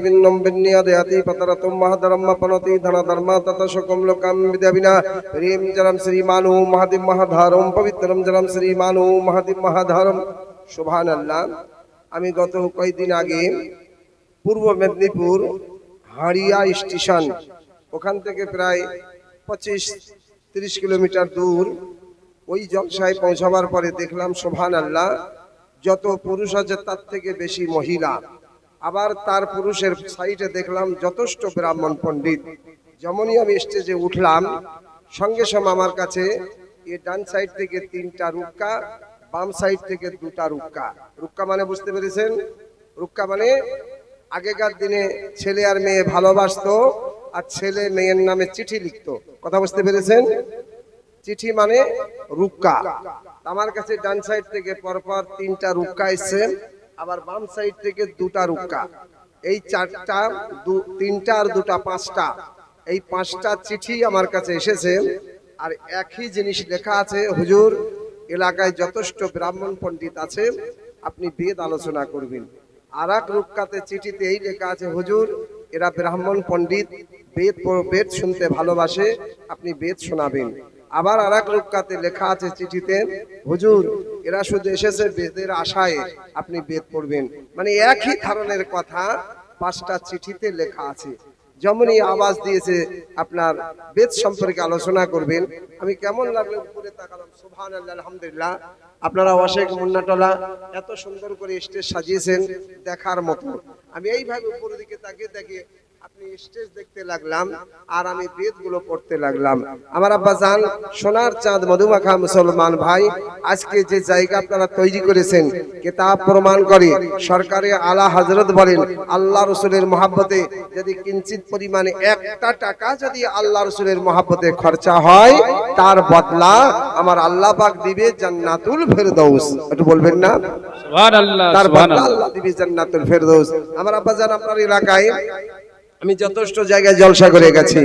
বিন্নম বিন্নিয়াদয়াতি পতরতুম মহাধর্ম পনতি ধন ধর্ম তত শকম লোকম বিদ্যাবিনা প্রেম জরম শ্রীমানু মহাদিম মহাধারম পবিত্রম জরম শ্রীমানু মহাদিম মহাধারম। সুবহানাল্লাহ। আমি গত কয়েকদিন আগে পূর্ব মেদিনীপুর হাড়িয়া স্টেশন, ওখান থেকে প্রায় 25-30 কিলোমিটার দূর ওই জলসায় পৌঁছাবার পরে দেখলাম সুবহানাল্লাহ, যত পুরুষ আছে তার থেকে বেশি মহিলা। আবার তার পুরুষের সাইডে দেখলাম যথেষ্ট ব্রাহ্মণ পণ্ডিত। যেমনই আমি স্টেজে উঠলাম, সঙ্গে সঙ্গে আমার কাছে ডান সাইড থেকে 3টা রুক্কা, বাম সাইড থেকে 2টা রুক্কা। রুক্কা মানে বুঝতে পেরেছেন? রুক্কা মানে আগেকার দিনে ছেলে আর মেয়ে ভালোবাসতো, আর ছেলে মেয়ের নামে চিঠি লিখতো। কথা বুঝতে পেরেছেন? চিঠি মানে রুক্কা। আমার কাছে ডান সাইড থেকে পরপর 3টা রুক্কা এসছে, আবার বাম সাইড থেকে 2টা রুক্কা। এই 4টা, 3টা আর 2টা 5টা, এই 5টা চিঠি আমার কাছে এসেছে। আর একই জিনিস লেখা আছে, হুজুর এলাকায় যথেষ্ট ব্রাহ্মণ পণ্ডিত আছে, আপনি বেদ আলোচনা করবেন। আর এক রুক্কাতে চিঠিতে এই লেখা আছে, হুজুর এরা ব্রাহ্মণ পণ্ডিত, বেদ শুনতে ভালোবাসে, আপনি বেদ শোনাবেন। আবার আর এক রুক্কাতে লেখা আছে চিঠিতে, হুজুর এরা শুধু এসেছে বেদের আশায়, আপনি বেদ পড়বেন। মানে একই ধরনের কথা 5টা চিঠিতে লেখা আছে। যেমনই আওয়াজ দিয়েছে আপনার বেদ সম্পর্কে আলোচনা করবেন, আমি কেমন লাগলো উপরে তাকালাম, সুবহানাল্লাহ আলহামদুলিল্লাহ। আপনারা অশেখ মুন্নাটলা এত সুন্দর করে স্টেজ সাজিয়েছেন, দেখার মতো। আমি এইভাবে উপরের দিকে তাকিয়ে তাকিয়ে আপনি স্টেজ দেখতে লাগলাম, আর আমি বেদগুলো পড়তে লাগলাম। আমার আব্বা জান, সোনার চাঁদ মধুমাখা মুসলমান ভাই, আজকে যে জায়গা আপনারা তৈরি করেছেন, কিতাব প্রমাণ করে, সরকারে আলা হযরত বলেন, আল্লাহ রাসূলের মহব্বতে যদি কিঞ্চিত পরিমাণে 1টা টাকা যদি আল্লাহ রাসূলের মহব্বতে খরচা হয়, তার বদলা আমার আল্লাহ পাক দিবে জান্নাতুল ফেরদৌস। একটু বলবেন না সুবহানাল্লাহ? তার বদলা আল্লাহ দিবে জান্নাতুল ফেরদৌস। আমার আব্বা জান, আপনার এলাকায় আমি যথেষ্ট জায়গায় জলসা করে গেছি।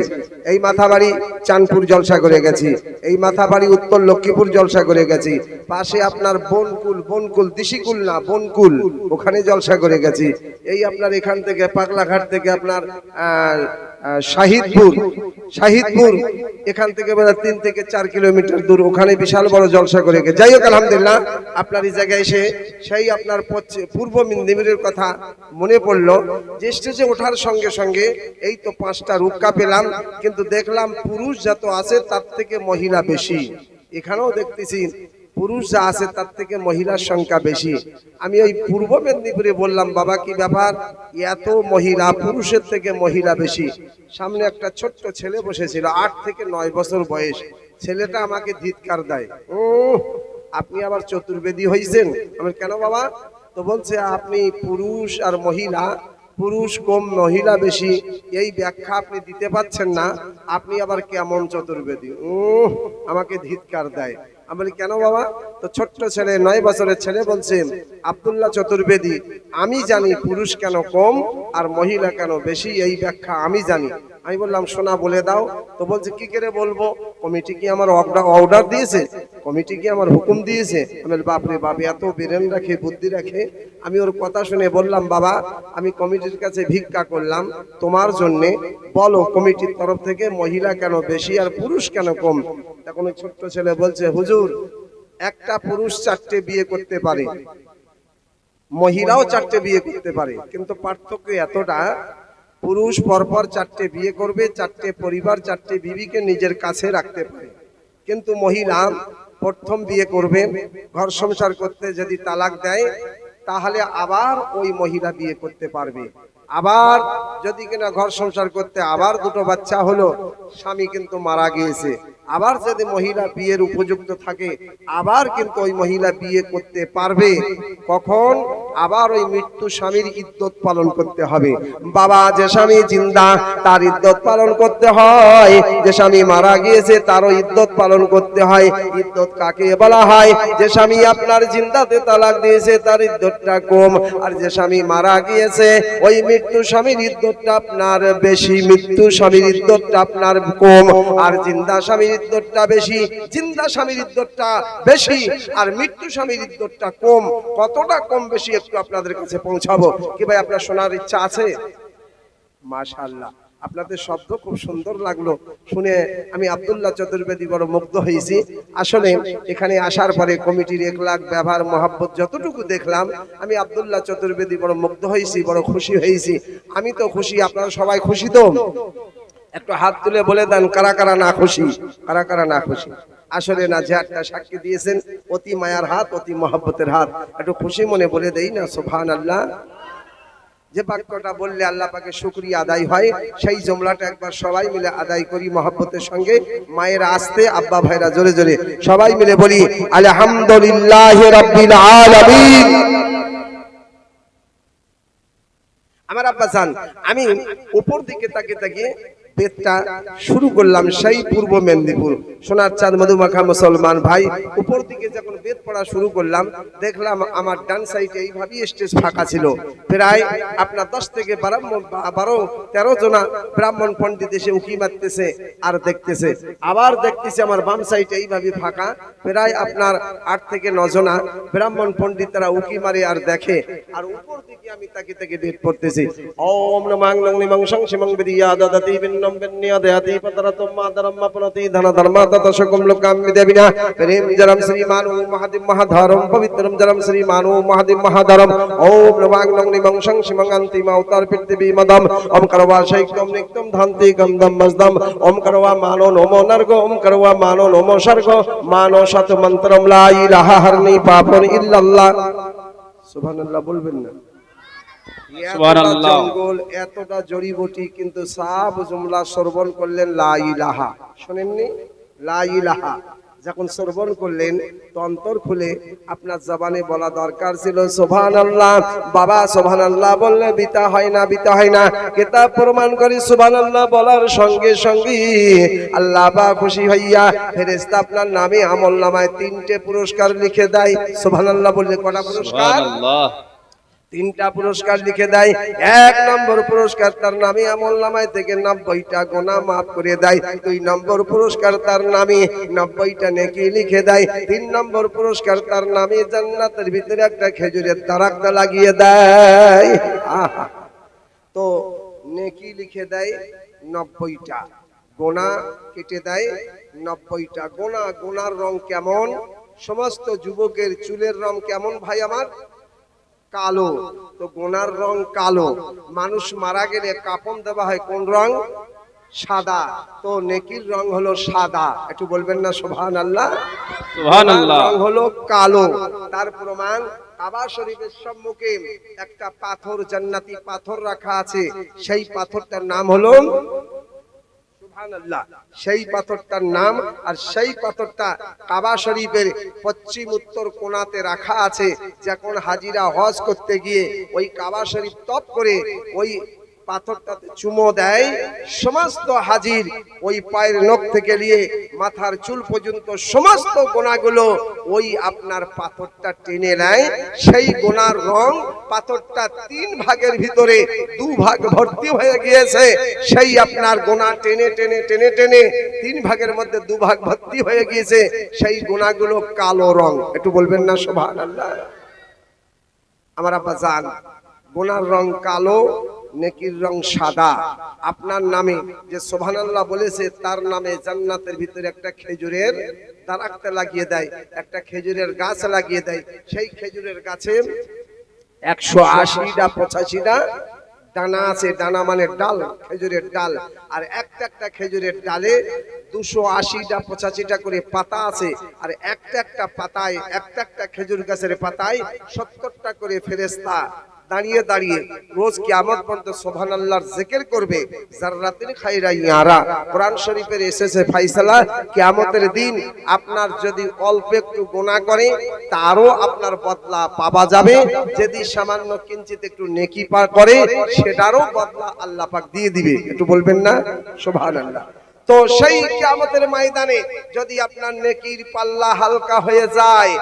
এই মাথাবাড়ি চাঁদপুর জলসা করে গেছি, এই মাথাবাড়ি উত্তর লক্ষ্মীপুর জলসা করে গেছি, পাশে আপনার বনকুল দিশিকুল না বনকুল, ওখানে জলসা করে গেছি। এই আপনার এখান থেকে পাগলাঘাট থেকে আপনার শাহিদপুর এখান থেকে 3 থেকে 4 কিলোমিটার দূর, ওখানে বিশাল বড় জলসা করে গেছে। যাই হোক আলহামদুলিল্লাহ, আপনার এই জায়গায় এসে সেই আপনার পূর্ব মেদিনীপুরের কথা মনে পড়লো। যে স্টেজে ওঠার সঙ্গে সঙ্গে এই তো 5টা রুক্কা পেলাম, কিন্তু দেখলাম পুরুষ যত আছে তার থেকে মহিলা বেশি। এখানেও দেখতেছি পুরুষ যা আছে তার থেকে মহিলার সংখ্যা বেশি। আমি ওই পূর্ব মেদিনীপুরে বললাম, বাবা কি ব্যাপার, এত মহিলা, পুরুষের থেকে মহিলা বেশি। সামনে একটা ছোট্ট ছেলে বসেছিল, 8 থেকে 9 বছর বয়স। ছেলেটা আমাকে ধিৎকার দেয়, আপনি আবার চতুর্বেদী হয়েছেন। আমি কেন বাবা? তো বলছে, আপনি পুরুষ আর মহিলা, পুরুষ কম মহিলা বেশি, এই ব্যাখ্যা আপনি দিতে পারছেন না, আপনি আবার কেমন চতুর্বেদী? আমাকে ধিৎকার দেয়। আমি কেন বাবা? তো ছোট্ট ছেলে, 9 বছরের ছেলে বলছে, আব্দুল্লাহ চতুর্বেদী, আমি জানি পুরুষ কেন কম আর মহিলা কেন বেশি, এই ব্যাখ্যা আমি জানি। আমি বললাম, শোনা বলে দাও। তো বলছে, কি করে বলবো? কমিটি কি আমার অর্ডার দিয়েছে? কমিটি কি আমার হুকুম দিয়েছে? আমি বাপরে বাপ, এত ব্রেন রাখে, বুদ্ধি রাখে। আমি ওর কথা শুনে বললাম, বাবা আমি কমিটির কাছে ভিক্ষা করলাম তোমার জন্যে, বলো কমিটির তরফ থেকে মহিলা কেন বেশি আর পুরুষ কেন কম? তখন ওই ছোট্ট ছেলে বলছে, হুজুর একটা পুরুষ 4টে বিয়ে করতে পারে, মহিলাও 4টে বিয়ে করতে পারে, কিন্তু পার্থক্য এতটা, পুরুষ পরপর 4টে বিয়ে করবে, 4টে পরিবার, 4টে বিবিকে নিজের কাছে রাখতে পারে, কিন্তু মহিলা প্রথম বিয়ে করবে, ঘর সংসার করতে যদি তালাক দেয় তাহলে আবার ওই মহিলা বিয়ে করতে পারবে। আবার যদি কিনা ঘর সংসার করতে আবার 2টো বাচ্চা হলো, স্বামী কিন্তু মারা গিয়েছে, আবার যদি মহিলা বিয়ের উপযুক্ত থাকে আবার কিন্তু ওই মহিলা বিয়ে করতে পারবে। কখন? আবার ওই মৃত্যু স্বামীর ইদ্যত পালন করতে হবে। বাবা, যে স্বামী জিন্দা তার ইদ্যত পালন করতে হয়, যে স্বামী মারা গিয়েছে তারও ইদ্যত পালন করতে হয়। ইদ্যত কাকে বলা হয়? যে স্বামী আপনার জিন্দাতে তালাক দিয়েছে তার ইদ্যতটা কম, আর যে স্বামী মারা গিয়েছে ওই মৃত্যু স্বামীর ইদ্যতটা আপনার বেশি, মৃত্যু স্বামীর ইদ্যতটা আপনার কম, আর জিন্দা স্বামীর ইদ্যতটা বেশি। জিন্দা স্বামীর ইদ্যতটা বেশি আর মৃত্যু স্বামীর ইদ্যতটা কম। কতটা কম বেশি একটু আপনাদের কাছে পৌঁছাবো। কি ভাই আপনার শোনার ইচ্ছা আছে? মাশাআল্লাহ, আপনাদের শব্দ খুব সুন্দর লাগলো শুনে। আমি আব্দুল্লাহ চতুর্বেদী বড় মুগ্ধ হয়েছি। আসলে এখানে আসার পরে কমিটির একলাখ ব্যবহার মহাব্বত যতটুকু দেখলাম, আমি আব্দুল্লাহ চতুর্বেদী বড় মুগ্ধ হয়েছি, বড় খুশি হয়েছি। আমি তো খুশি, আপনারা সবাই খুশি তো? একটু হাত তুলে বলে দেন কারা কারা না খুশি, কারা কারা না খুশি। আসলে না, যে একটা সাক্ষী দিয়েছেন, অতি মায়ার হাত, অতি মহব্বতের হাত, একটু খুশি মনে বলে দেই না সুবহানাল্লাহ। যে বাক্যটা বললে আল্লাহ পাকে শুকরিয়া আদায় হয়, সেই জমলাটা একবার সবাই মিলে আদায় করি মহব্বতের সঙ্গে। মায়েরা আসতে, আব্বা ভাইরা জোরে জোরে সবাই মিলে বলি আলহামদুলিল্লাহি রাব্বিল আলামিন। আমার আব্বা জান, আমি উপর দিকে তাকিয়ে তাকিয়ে বেদটা শুরু করলাম, সেই পূর্ব মেদিনীপুর সোনার চাঁদ মধুমাখা মুসলমান ভাই। উপর দিকে যখন বেদ পড়া শুরু করলাম, দেখলাম আমার ডান সাইডে এইভাবেই স্টেজ ফাঁকা ছিল। প্রায় আপনার 10 থেকে 12-13 জনা ব্রাহ্মণ পণ্ডিত এসে উকি মারতেছে আর দেখতেছে। আবার দেখতেছি আমার বাম সাইডে এইভাবে ফাঁকা, প্রায় আপনার 8 থেকে 9 জনা ব্রাহ্মণ পণ্ডিত তারা উকি মারে আর দেখে। আর উপর দিকে আমি তাকিয়ে তাকিয়ে বেদ পড়তেছি। ওম নমঃ নিমং সংসিমং বিদিয়া দদতি বিন্নম বিন্নিয়া দেয়াতি পতরতম মাদরম্মা পনতি ধন ধর্মা ততসকম লোকাম বিদেবিনা প্রেম জরম শ্রীমানু মহাদিম মহাধারম পবিত্রম জরম শ্রীমানু মহাদিম মহাধারম। ওম নমঃ নিমং সংসিমং অন্তিম অবতার পৃথিবী মদম ওম করবা শৈক্যম নিক্তম ধান্তি গন্ধম মজদম ওম করবা মানো নমো নর্গ ওম করবা মানো নমো স্বর্গ মানো শত মন্ত্রম লা ইলাহা হারনি পাপন ইল্লাল্লাহ। সুবহানাল্লাহ বলবেন না? জঙ্গল, এতটা জড়িবুটি, কিন্তু সব জুমলা শ্রবণ করলেন লা ইলাহা। শোনেননি? লা ইলাহা যখন শ্রবণ করলেন, তো অন্তর খুলে আপনার জবানে বলা দরকার ছিল সুবহানাল্লাহ। বাবা সুবহানাল্লাহ বললে বিতা হয় না, বিতা হয় না। কিতাব প্রমাণ করে সুবহানাল্লাহ বলার সঙ্গে সঙ্গে আল্লাহ বা খুশি হইয়া ফেরেশতা আপনার নামে আমলনামায় 3টে পুরস্কার লিখে দেয়। সুবহানাল্লাহ বললে কটা পুরস্কার? সুবহানাল্লাহ, 3টা পুরস্কার লিখে দেয়। 1 নম্বর পুরস্কার, তার নামে আমলনামায় থেকে 90টা গুনাহ maaf করে দেয়। 2 নম্বর পুরস্কার, তার নামে 90টা নেকি লিখে দেয়। 3 নম্বর পুরস্কার, তার নামে জান্নাতের ভিতরে একটা খেজুরের দারাক্তা লাগিয়ে দেয়। তো নেকি লিখে দেয় 90টা, গুনাহ কেটে দেয় 90টা। গুনার রং কেমন? সমস্ত যুবকের চুলের রং কেমন ভাই আমার? কালো। তো গোনার রং কালো। মানুষ মারা গেলে কাফন দেওয়া হয় কোন রং? সাদা। তো নেকির রং হলো সাদা। একটু বলবেন না সুবহানাল্লাহ? সুবহানাল্লাহ। রং হলো কালো। তার প্রমাণ, কাবা শরীফের সম্মুখে একটা পাথর, জান্নাতি পাথর রাখা আছে। সেই পাথরটার নাম হলো সুবহানাল্লাহ। সেই পাথরটার নাম, আর সেই পাথরটা কাবা শরীফের পশ্চিম উত্তর কোণাতে রাখা আছে। যখন হাজিরা হজ করতে গিয়ে ওই কাবা শরীফ তপ করে ওই পাথরটাতে চুমো দেয়, সমস্ত হাজির ওই পায়ের নখ থেকে নিয়ে মাথার চুল পর্যন্ত সমস্ত গোনাগুলো ওই আপনার পাথরটা টেনে নেয়। সেই গোনার রং, পাথরটা 3 ভাগের ভিতরে 2 ভাগ ভর্তি হয়ে গিয়েছে। সেই আপনার গোনা টেনে টেনে টেনে টেনে 3 ভাগের মধ্যে 2 ভাগ ভর্তি হয়ে গিয়েছে। সেই গোনাগুলো কালো রং। একটু বলবেন না সুবহানাল্লাহ? আমার আব্বা জান, গোনার রং কালো, নেকির রং সাদা। আপনার নামে যে সুবহানাল্লাহ বলেছে, তার নামে জান্নাতের ভিতরে একটা খেজুরের দারাক্তা লাগিয়ে দেয়, একটা খেজুরের গাছ লাগিয়ে দেয়। সেই খেজুরের গাছে 180টা 85টা ডানা আছে। ডানা মানে ডাল, খেজুরের ডাল। আর একটা খেজুরের ডালে 280টা 85টা করে পাতা আছে। আর একটা পাতায়, একটা খেজুর গাছের পাতায় 70টা করে ফেরেশতা দাঁড়িয়ে দাঁড়িয়ে রোজ কিয়ামত পর্যন্ত সুবহানাল্লাহর জিকির করবে। জাররাতিন খায়রা ইয়ারা। কোরআন শরীফের এসেছে ফয়সালা, কিয়ামতের দিন আপনার যদি অল্প একটু গুনাহ করে, তারও আপনার বদলা পাওয়া যাবে। যদি সামান্য কিঞ্চিত একটু নেকি করে, সেটারও বদলা আল্লাহ পাক দিয়ে দিবে। একটু বলবেন না সুবহানাল্লাহ? তো সেই কিয়ামতের ময়দানে যদি আপনার নেকির পাল্লা হালকা হয়ে যায়,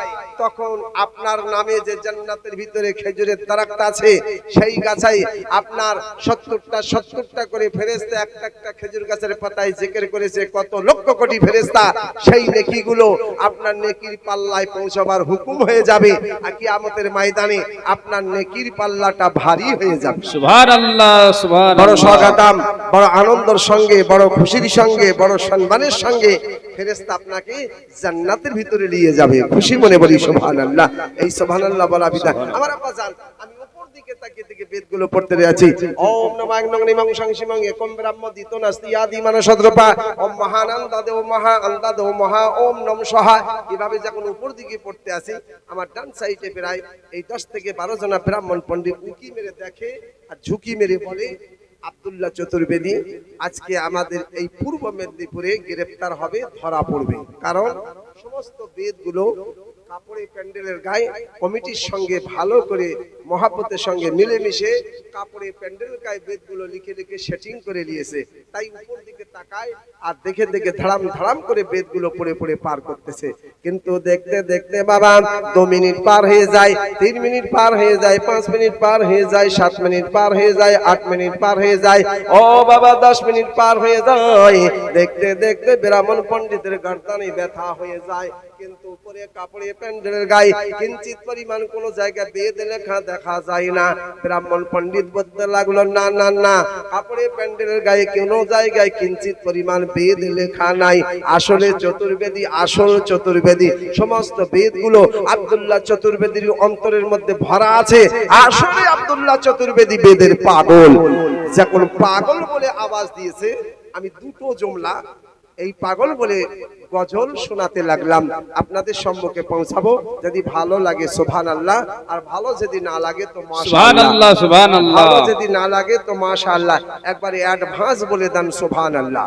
তখন আপনার নামে যে জান্নাতের ভিতরে খেজুরের দারাক্ত আছে, সেই গাছাই আপনার 70টা করে ফেরেশতা একটা একটা খেজুর গাছের পাতায় জিকির করেছে কত লক্ষ কোটি ফেরেশতা, সেই নেকিগুলো আপনার নেকির পাল্লায় পৌঁছাবার হুকুম হয়ে যাবে। আর কিয়ামতের ময়দানে আপনার নেকির পাল্লাটা ভারী হয়ে যাবে। সুবহানাল্লাহ, সুবহানাল্লাহ। বড় স্বাগতম, বড় আনন্দের সঙ্গে, বড় খুশির সঙ্গে, বড় সম্মানের সঙ্গে ফেরেশতা আপনাকে জান্নাতের ভিতরে নিয়ে যাবে। খুশি মনে বলি সুবহানাল্লাহ। এই সুবহানাল্লাহ বলা বিধান। আমার আব্বা জান, আমি উপর দিকে তাকিয়ে থেকে বেদগুলো পড়তে আছি। ওম নমঃ নং সংসিমং একম ব্রহ্ম দিতো নাস্তি আদি মানসদ্রপা ওম মহানন্দ দেব মহা আনন্দ দেব মহা ওম নম সহা। এভাবে যখন উপর দিকে পড়তে আসি, আমার ডান সাইডে প্রায় এই 10 থেকে 12 জন ব্রাহ্মণ পণ্ডিত উকি মেরে দেখে আর ঝুঁকি মেরে বলে, আব্দুল্লাহ চতুর্বেদী আজকে আমাদের এই পূর্ব মেদিনীপুরে গ্রেফতার হবে, ধরা পড়বে। কারণ সমস্ত বেদগুলো কাপড়ে প্যান্ডেলের গায়ে কমিটির সঙ্গে ভালো করে মহাব্বতের সঙ্গে মিলেমিশে কাপড়ে প্যান্ডেল গায়ে বেদগুলো লিখে লিখে সেটিং করে নিয়েছে। তাই উপর দিকে তাকায় আর দেখে দেখে ধাড়াম ধাড়াম করে বেদগুলো পড়ে পড়ে পার করতেছে। কিন্তু দেখতে দেখতে বাবা 2 মিনিট পার হয়ে যায়, 3 মিনিট পার হয়ে যায়, 5 মিনিট পার হয়ে যায়, 7 মিনিট পার হয়ে যায়, 8 মিনিট পার হয়ে যায়, ও বাবা 10 মিনিট পার হয়ে যায়। দেখতে দেখতে ব্রাহ্মণ পণ্ডিতের গর্দানে ব্যথা হয়ে যায়। কিন্তু উপরে কাপড়ে প্যান্ডেলের গায়ে কিঞ্চিত পরিমাণ কোন জায়গায় বেদ লেখা দেখা যায় না। ব্রাহ্মণ পণ্ডিত বলতে লাগলো, না না না, কাপড়ে প্যান্ডেলের গায়ে কোন জায়গায় কিঞ্চিত পরিমাণ বেদ লেখা নাই। আসলে চতুর্বেদী, আসল চতুর্বেদী সমস্ত বেদগুলো আব্দুল্লাহ চতুর্বেদীর অন্তরের মধ্যে ভরা আছে। আসলে আব্দুল্লাহ চতুর্বেদী বেদের পাগল। যখন পাগল বলে আওয়াজ দিয়েছে, আমি দুটো জুমলা এই পাগল বলে গজল শোনাতে লাগলাম, আপনাদের সম্মুখে পৌঁছাবো। যদি ভালো লাগে সুবহানাল্লাহ, আর ভালো যদি না লাগে তো সুবহানাল্লাহ, সুবহানাল্লাহ। ভালো যদি না লাগে তো মাশাআল্লাহ। একবারে অ্যাডভান্স বলে দেন সুবহানাল্লাহ।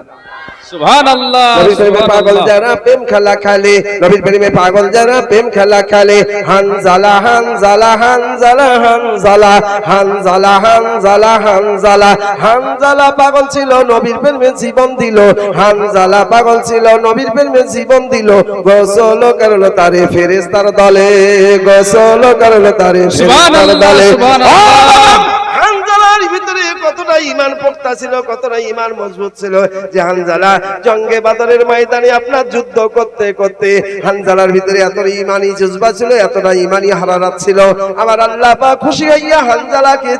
সুবহানাল্লাহ। নবীর প্রেমে পাগল যারা প্রেম খেলা খেলে, নবীর প্রেমে পাগল যারা প্রেম খেলা খেলে, হানজালা হানজালা হানজালা হানজালা হানজালা হানজালা হানজালা হানজালা পাগল ছিল, নবীর প্রেমে জীবন দিল। হানজালা পাগল ছিল, নবীর প্রেমে জীবন দিল। গোসল করলো তারে ফেরেশতার দলে, গোসল করলো তারে ফেরেশতার দলে। হানজালার ভিতরে কতটা ঈমান পোক্তা ছিল, কতটা ঈমান মজবুত ছিল যে হানজালা জঙ্গে বাদরের ময়দানে আপনার যুদ্ধ করতে করতে হানজালার ভিতরে এতটা ঈমানি জজবা ছিল, এতটা ঈমানি হারারাত ছিল। আমার আল্লাহ পাক খুশি হইয়া হানজালাকে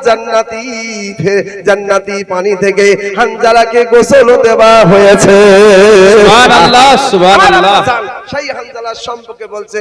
জান্নাতি পানি থেকে হানজালাকে গোসল দেওয়া হয়েছে। সুবহানাল্লাহ, সুবহানাল্লাহ। সেই হানজালার সম্পর্কে বলছে,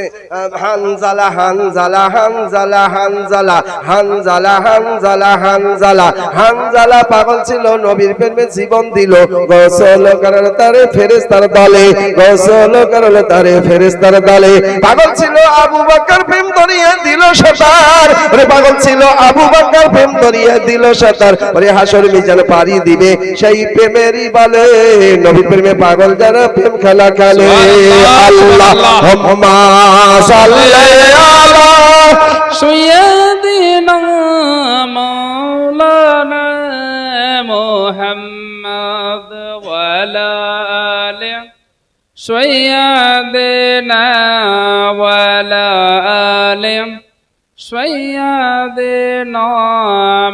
হানজালা হানজালা হানজালা হানজালা হানজালা হানজালা হানজালা হানজালা পাগল ছিল, নবীর প্রেমে জীবন দিল। গোসল করল তারে ফেরেশতার দলে, গোসল করল তারে ফেরেশতার দলে। পাগল ছিল আবু বকর, প্রেম ধরিয়ে দিল সাতার। ওরে পাগল ছিল আবু বকর, প্রেম ধরিয়ে দিল সাতার। ওরে হাসর মিজান পারি দিবে সেই প্রেমেরই বলে। নবীর প্রেমে পাগল যারা প্রেম খেলা খেলে। আল্লাহুম্মা সাল্লি আলা সাইয়্যিদিনা মাওলানা মুহাম্মদ ওয়া আলা আলি সাইয়্যিদিনা ওয়া আলা আলি সাইয়্যিদিনা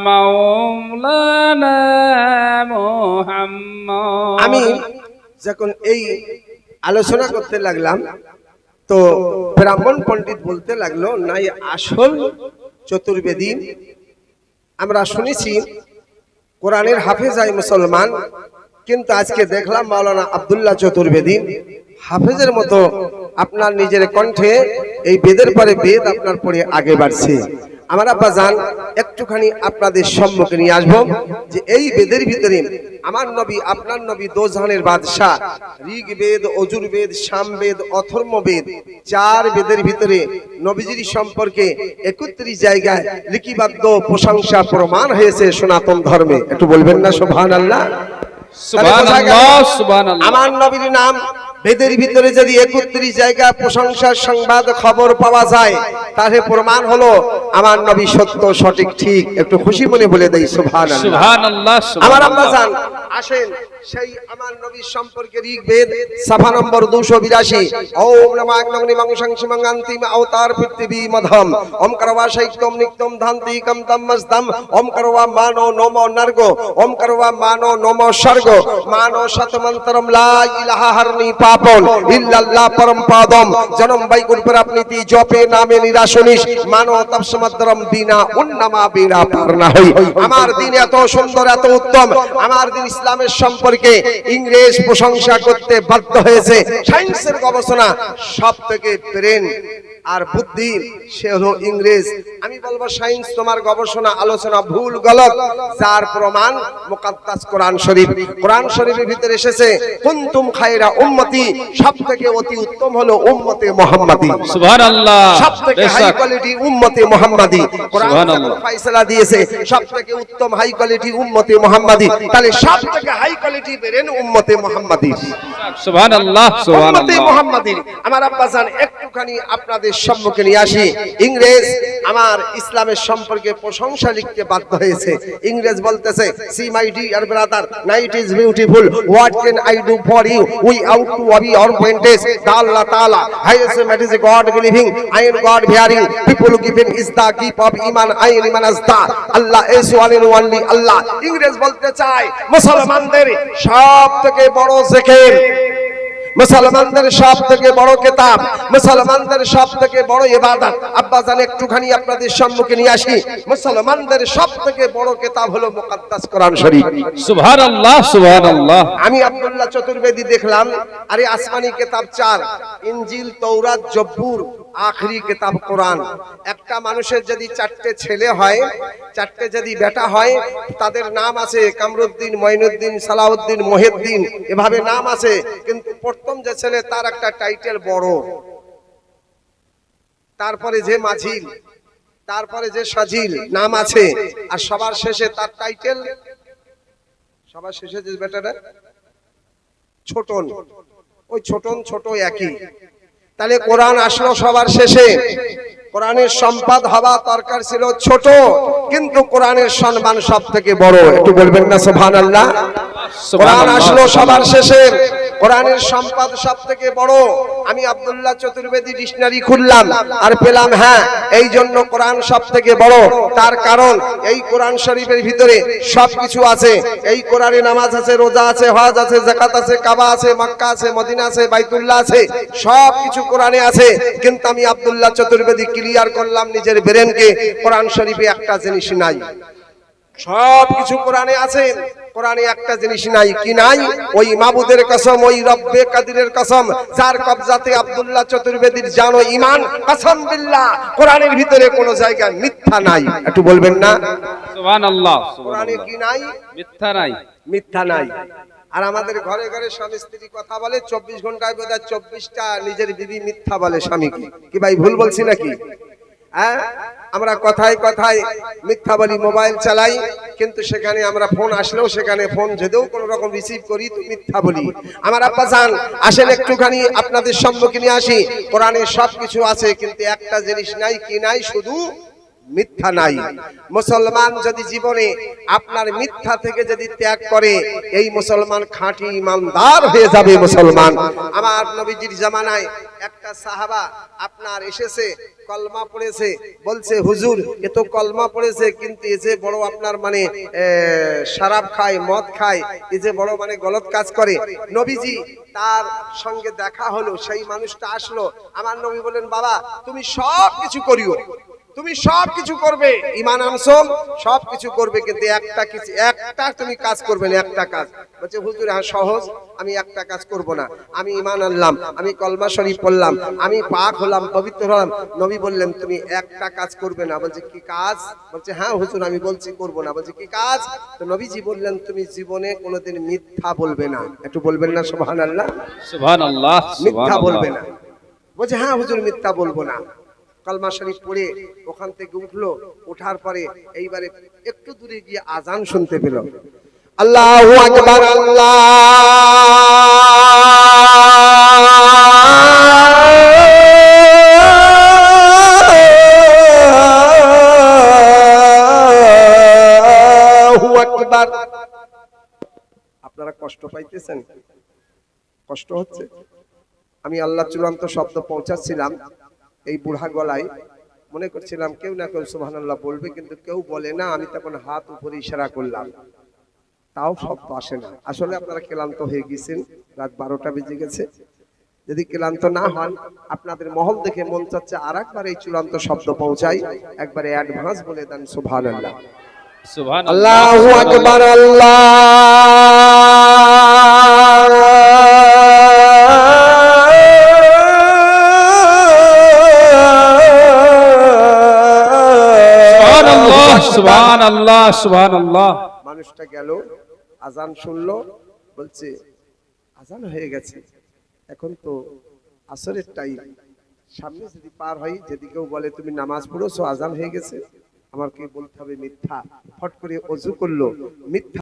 মাওলানা মুহাম্মদ। আমি যখন এই আলোচনা করতে লাগলাম, তো ব্রাহ্মণ পণ্ডিত বলতে লাগলো, নাই আসল চতুর্বেদী আমরা শুনেছি কোরআনের হাফেজ আই মুসলমান, কিন্তু আজকে দেখলাম মাওলানা আব্দুল্লাহ চতুর্বেদী হাফেজের মতো আপনার নিজের কণ্ঠে এই বেদের পরে বেদ আপনার পরে আগে বাড়ছে। আমার আব্বা জান একটুখানি আপনাদের সম্মুখে নিয়ে আসবো যে এই বেদের ভিতরে আমার নবী, আপনার নবী, দো জাহানের বাদশাহ, ঋগ্বেদ, অজুর্বেদ, সামবেদ, অথর্ববেদ, 4 বেদের ভিতরে নবীজির সম্পর্কে 31 জায়গায় লিখিবদ্ধ প্রশংসা প্রমাণ হয়েছে সনাতন ধর্মে। একটু বলবেন না সুবহানাল্লাহ? সুবহানাল্লাহ, সুবহানাল্লাহ। আমার নবীর নাম বেদের ভিতরে যদি 31 জায়গা প্রশংসার সংবাদ খবর পাওয়া যায়, তাহলে প্রমাণ হলো আমার নবী সত্য, সঠিক, ঠিক। একটু খুশি মনে বলে দেই সুবহানাল্লাহ। সুবহানাল্লাহ, আমার আব্বা সুবহানাল্লাহ। জান আসেন সেই আমার নবীর সম্পর্কে ঋগ্বেদ সাফা নম্বর 282, ওম নমঃ অগ্নি মংসং শিমঙ্গান্তিম অবতার পৃথিবী মধম ওম করবা শৈতম নিত্যম ধান্তি কম তমস্তম ওম করবা মানো নমো নর্গ ওম করবা মানো নমো স্বর্গ মানো শতমন্তরম লা ইলাহা হরনি পাপন ইল্লাল্লাহ পরম পাদম জনম বৈকুণ্ঠের আপনিতি জপে নামে নিরাশনিস মানো তপসমদ্রম বিনা উন্নামা বিনা পার না হই। আমার দিন এত সুন্দর, এত উত্তম, আমার দিন ইসলামের সম্পর্কে ইংরেজ প্রশংসা করতে বাধ্য হয়েছে। সায়েন্সের গবেষণা সব থেকে ব্রেন আর বুদ্ধি সে হলো ইংরেজ। আমি বলবো সায়েন্স তোমার গবেষণা আলোচনা ভুল গলত, যার প্রমাণ মুকাদ্দাস কোরআন শরীফ। কোরআন শরীফের ভিতরে এসেছে কুনতুম খায়রা উম্মতি, সবথেকে অতি উত্তম হলো উম্মতে মুহাম্মাদি। সুবহানাল্লাহ, সবথেকে হাই কোয়ালিটি উম্মতে মুহাম্মাদি। কোরআন যখন ফয়সালা দিয়েছে সবথেকে উত্তম হাই কোয়ালিটি উম্মতে মুহাম্মাদি, তাহলে সবথেকে হাই কোয়ালিটি বেরেন উম্মতে মুহাম্মাদি। সুবহানাল্লাহ, উম্মতে সুবহানাল্লাহ। মুহাম্মাদি। আমার আব্বা জান একটুখানি আপনাদের সম্মুখে নিয়ে আসি। ইংরেজ আমার ইসলামের সম্পর্কে প্রশংসা লিখতে বাধ্য হয়েছে। ইংরেজ বলতেছে, see my dear brother, night is beautiful, what can I do for you, we out to অবি অর পয়েন্টেস, দা আল্লাহ তাআলা highest mat is God believing, I am God hearing, people given is the gift of ঈমান, I am ঈমান as the Allah is one in only Allah. ইংরেজ বলতে চায় মুসলমানদের সব থেকে বড় জিকির, মুসলমানদের সব থেকে বড় কিতাব, মুসলমানদের সব থেকে বড় ইবাদত। আব্বা জান একটুখানি আপনাদের সম্মুখে নিয়ে আসি। মুসলমানদের সব থেকে বড় কিতাব হলো মুকাদ্দাস কোরআন শরীফ। সুবহানাল্লাহ, সুবহানাল্লাহ। আমি আব্দুল্লাহ চতুর্বেদী দেখলাম, আরে আসমানি কিতাব 4, ইনজিল, তৌরাত, জব্বুর, আখরি কিতাব কোরআন। একটা মানুষের যদি 4টে ছেলে হয়, 4টে যদি বেটা হয়, তাদের নাম আছে কামরুদ্দিন, মঈনুদ্দিন, সালাউদ্দিন, মহিউদ্দিন, এভাবে নাম আছে। কিন্তু প্রথম যে ছেলে তার একটা টাইটেল বড়, তারপরে যে মাঝিল, তারপরে যে সাজিল নাম আছে, আর সবার শেষে তার টাইটেল, সবার শেষে যে বেটাটা ছোটন, ওই ছোটন ছোট একই। তাহলে কোরআন আসলো সবার শেষে। কোরআনের সম্পদ হওয়া দরকার ছিল ছোট, কিন্তু কোরআনের সম্মান সব থেকে বড়। একটু বলবেন না সুবহানাল্লাহ। কোরআন আসলো সবার শেষে, কোরআনের সম্পদ সব থেকে বড়। আমি আব্দুল্লাহ চতুর্বেদী ডিকশনারি খুললাম আর পেলাম, হ্যাঁ এই জন্য কোরআন সব থেকে বড়। তার কারণ এই কোরআন শরীফের ভিতরে সবকিছু আছে। এই কোরআনে নামাজ আছে, রোজা আছে, হজ আছে, যাকাত আছে, কাবা আছে, মক্কা আছে, মদিনা আছে, বাইতুল্লাহ আছে, সবকিছু কোরআনে আছে। কিন্তু আমি আব্দুল্লাহ চতুর্বেদী ক্লিয়ার করলাম নিজের ব্রেনকে, কোরআন শরীফে একটা জিনিস নাই। সবকিছু কোরআনে আছে, কোরআনে একটা জিনিস নাই। কি নাই? ওই মাবুদের কসম, ওই রব্বে কাদিরের কসম, যার কবজাতে আব্দুল্লাহ চতুর্বেদীর জান ও ঈমান, কসম বিল্লাহ কোরআনের ভিতরে কোনো জায়গায় মিথ্যা নাই। একটু বলবেন না সুবহানাল্লাহ, কোরআনে কি নাই? মিথ্যা নাই, মিথ্যা নাই। আর আমাদের ঘরে ঘরে স্বামী স্ত্রী কথা বলে, 24 ঘন্টায় বোধহয় 24টা নিজের বিবি মিথ্যা বলে স্বামীকে। কি ভাই ভুল বলছি নাকি? হ্যাঁ, আমরা কথায় কথায় মিথ্যা বলি, মোবাইল চালাই, কিন্তু সেখানে আমরা ফোন আসলেও সেখানে ফোন যদিও কোনো রকম রিসিভ করি তো মিথ্যা বলি। আমার আব্বা জান আসেন একটুখানি আপনাদের সম্মুখে নিয়ে আসি। কোরআনে সবকিছু আছে, কিন্তু একটা জিনিস নাই। কি নাই? শুধু মিথ্যা নাই। মুসলমান যদি জীবনে আপনার মিথ্যা থেকে যদি ত্যাগ করে, এই মুসলমান খাঁটি ইমানদার হয়ে যাবে মুসলমান। আমার নবীজির জামানায় একটা সাহাবা আপনার এসেছে, কলমা পড়েছে, বলছে হুজুর এ তো কলমা পড়েছে, কিন্তু এ যে বড় আপনার মানে শরাব খায়, মদ খায়, এ যে বড় মানে গলত কাজ করে। নবীজি তার সঙ্গে দেখা হলো, সেই মানুষটা আসলো। আমার নবী বলেন, বাবা তুমি সব কিছু করিও, তুমি সব কিছু করবে, ঈমান আনছো সব কিছু করবে, কিন্তু একটা তুমি কাজ করবে না, একটা কাজ। বলছে হুজুর হ্যাঁ সহজ, আমি একটা কাজ করব না। আমি ঈমান আনলাম, আমি কলমা শরীফ পড়লাম, আমি পাক হলাম, পবিত্র হলাম। নবী বললেন তুমি একটা কাজ করবে না। বলছে কি কাজ? বলছে হ্যাঁ হুজুর আমি বলছি করব না। বলছে কি কাজ? তো নবীজি বললেন তুমি জীবনে কোনোদিন মিথ্যা বলবে না। একটু বলবেন না সুবহানাল্লাহ। সুবহানাল্লাহ, মিথ্যা বলবে না। বলছে হ্যাঁ হুজুর মিথ্যা বলবো না। কলমা শরীফ পড়ে ওখান থেকে উঠলো, ওঠার পরে এইবারে একটু দূরে গিয়ে আজান শুনতে পেল। আল্লাহু আকবার, আল্লাহু আপনারা কষ্ট পাইতেছেন? কষ্ট হচ্ছে? আমি আল্লাহ চূড়ান্ত শব্দ পৌঁছাচ্ছিলাম এই বুড়া গলায়, মনে করছিলাম কেউ না কেউ সুবহানাল্লাহ বলবে, কিন্তু কেউ বলে না। আমি তখন হাত উপরে ইশারা করলাম, তাও শব্দ আসে না। আসলে আপনারা ক্লান্ত হয়ে গেছেন, রাত 12টা বেজে গেছে। যদি ক্লান্ত না হন, আপনাদের মহল দেখে মন চাচ্ছে আর একবার এই চূড়ান্ত শব্দ পৌঁছাই, একবারে অ্যাডভান্স বলে দেন সুবহানাল্লাহ। সুবহানাল্লাহ। আল্লাহু আকবার। সুবহানাল্লাহ সুবহানাল্লাহ সুবহানাল্লাহ। মানুষটা গেল, আজান শুনলো, বলছে আজান হয়ে গেছে, এখন তো আসরের টাইম, সামনে যদি পার হয়, যদি কেউ বলে তুমি নামাজ পড়েছো, আজান হয়ে গেছে, আমার কি বলতে হবে? মিথ্যা। ফট করে অজু করলো, মিথ্যা।